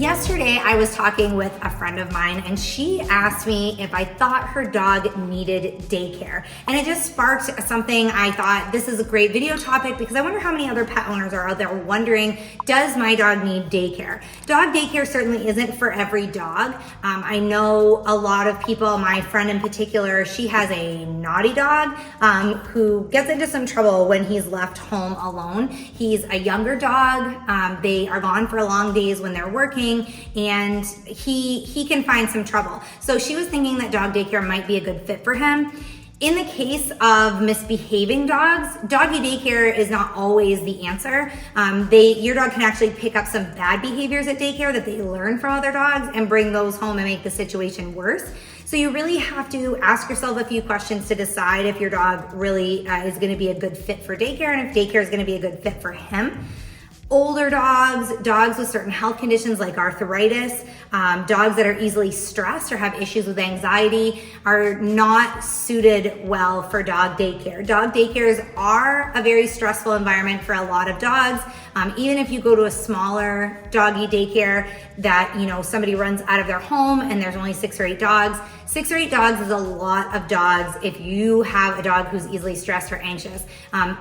Yesterday, I was talking with a friend of mine and she asked me if I thought her dog needed daycare. And it just sparked something. I thought this is a great video topic because I wonder how many other pet owners are out there wondering, does my dog need daycare? Dog daycare certainly isn't for every dog. I know a lot of people, my friend in particular, she has a naughty dog who gets into some trouble when he's left home alone. He's a younger dog. They are gone for long days when they're working, and he can find some trouble. So she was thinking that dog daycare might be a good fit for him. In the case of misbehaving dogs, doggy daycare is not always the answer. Your dog can actually pick up some bad behaviors at daycare that they learn from other dogs and bring those home and make the situation worse. So you really have to ask yourself a few questions to decide if your dog really is going to be a good fit for daycare and if daycare is going to be a good fit for him. Older dogs, dogs with certain health conditions like arthritis, dogs that are easily stressed or have issues with anxiety are not suited well for dog daycare. Dog daycares are a very stressful environment for a lot of dogs. Even if you go to a smaller doggy daycare that, somebody runs out of their home and there's only 6 or 8 dogs. 6 or 8 dogs is a lot of dogs if you have a dog who's easily stressed or anxious.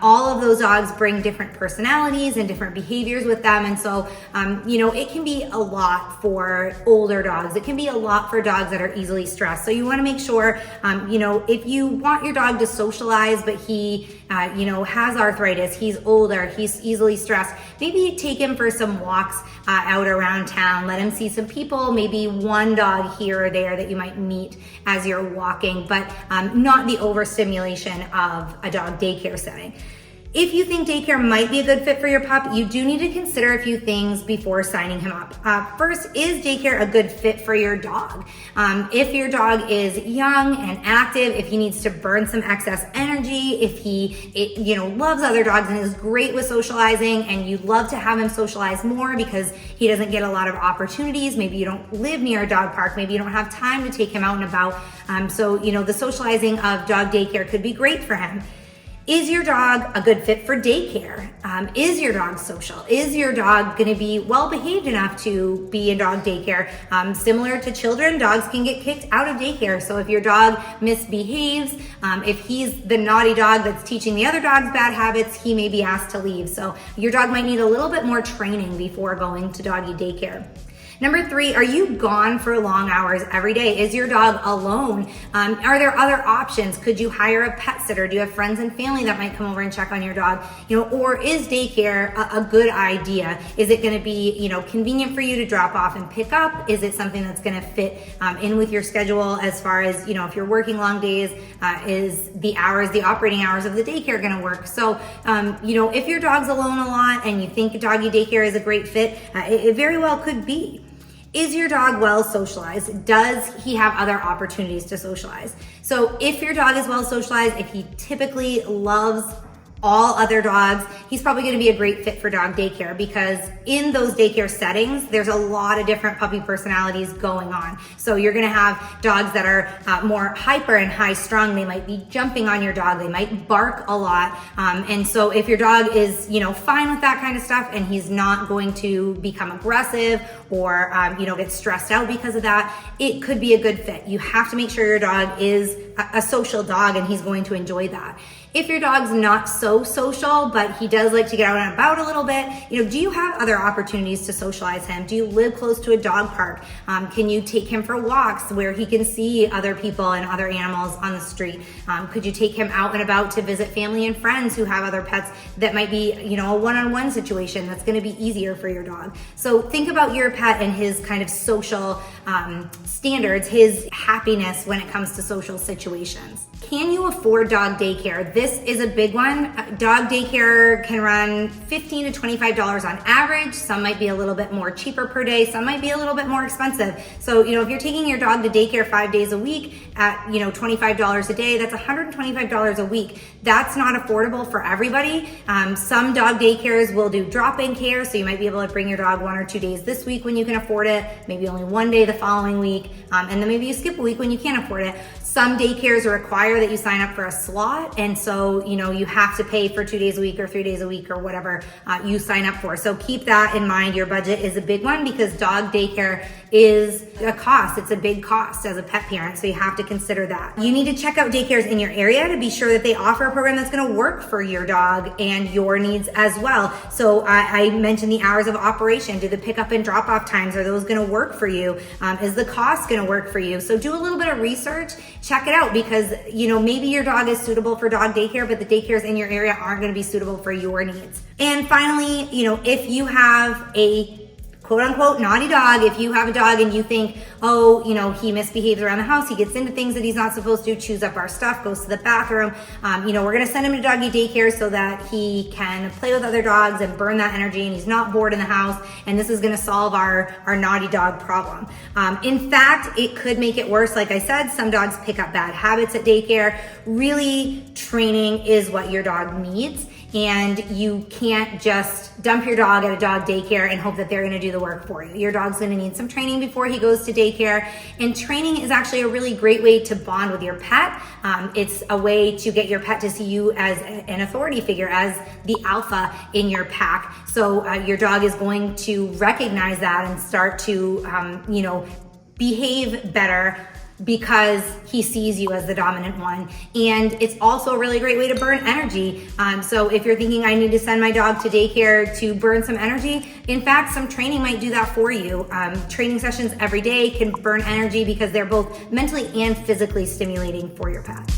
All of those dogs bring different personalities and different behaviors with them. And so, it can be a lot for older dogs. It can be a lot for dogs that are easily stressed. So you want to make sure, if you want your dog to socialize, but he, has arthritis, he's older, he's easily stressed, maybe take him for some walks out around town, let him see some people, maybe one dog here or there that you might meet as you're walking, but not the overstimulation of a dog daycare setting. If you think daycare might be a good fit for your pup, you do need to consider a few things before signing him up. First, is daycare a good fit for your dog? If your dog is young and active, if he needs to burn some excess energy, if he loves other dogs and is great with socializing and you'd love to have him socialize more because he doesn't get a lot of opportunities, maybe you don't live near a dog park, maybe you don't have time to take him out and about, so the socializing of dog daycare could be great for him. Is your dog a good fit for daycare? Is your dog social? Is your dog going to be well behaved enough to be in dog daycare? Similar to children, dogs can get kicked out of daycare. So if your dog misbehaves, if he's the naughty dog that's teaching the other dogs bad habits, he may be asked to leave. So your dog might need a little bit more training before going to doggy daycare. Number 3, are you gone for long hours every day? Is your dog alone? Are there other options? Could you hire a pet sitter? Do you have friends and family that might come over and check on your dog? Or is daycare a good idea? Is it going to be, convenient for you to drop off and pick up? Is it something that's going to fit in with your schedule as far as, if you're working long days, is the operating hours of the daycare going to work? So, if your dog's alone a lot and you think doggy daycare is a great fit, it very well could be. Is your dog well socialized? Does he have other opportunities to socialize? So if your dog is well socialized, if he typically loves all other dogs, he's probably going to be a great fit for dog daycare because in those daycare settings, there's a lot of different puppy personalities going on. So you're going to have dogs that are more hyper and high strung. They might be jumping on your dog. They might bark a lot. And so if your dog is, fine with that kind of stuff and he's not going to become aggressive or, get stressed out because of that, it could be a good fit. You have to make sure your dog is a social dog and he's going to enjoy that. If your dog's not so social, but he does like to get out and about a little bit, do you have other opportunities to socialize him? Do you live close to a dog park? Can you take him for walks where he can see other people and other animals on the street? Could you take him out and about to visit family and friends who have other pets that might be, a one-on-one situation that's going to be easier for your dog? So think about your pet and his kind of social standards, his happiness when it comes to social situations. Can you afford dog daycare? This is a big one. Dog daycare can run $15 to $25 on average. Some might be a little bit more cheaper per day. Some might be a little bit more expensive. So, if you're taking your dog to daycare 5 days a week at, $25 a day, that's $125 a week. That's not affordable for everybody. Some dog daycares will do drop-in care. So you might be able to bring your dog 1 or 2 days this week when you can afford it, maybe only 1 day the following week. And then maybe you skip a week when you can't afford it. Some daycares daycares require that you sign up for a slot, and so you have to pay for 2 days a week or 3 days a week or whatever you sign up for. So keep that in mind. Your budget is a big one because dog daycare is a cost. It's a big cost as a pet parent, so you have to consider that. You need to check out daycares in your area to be sure that they offer a program that's going to work for your dog and your needs as well. So I mentioned the hours of operation. Do the pickup and drop off times, are those going to work for you? Is the cost going to work for you? So do a little bit of research, check it out, because maybe your dog is suitable for dog daycare, but the daycares in your area aren't going to be suitable for your needs. And finally, if you have a quote unquote naughty dog, if you have a dog and you think, he misbehaves around the house, he gets into things that he's not supposed to, chews up our stuff, goes to the bathroom, we're going to send him to doggy daycare so that he can play with other dogs and burn that energy and he's not bored in the house, and this is going to solve our naughty dog problem. In fact, it could make it worse. Like I said, some dogs pick up bad habits at daycare. Really, training is what your dog needs, and you can't just dump your dog at a dog daycare and hope that they're going to do the work for you. Your dog's going to need some training before he goes to daycare, and training is actually a really great way to bond with your pet. It's a way to get your pet to see you as an authority figure, as the alpha in your pack. So your dog is going to recognize that and start to behave better because he sees you as the dominant one. And it's also a really great way to burn energy. So if you're thinking, I need to send my dog to daycare to burn some energy, in fact, some training might do that for you. Training sessions every day can burn energy because they're both mentally and physically stimulating for your pet.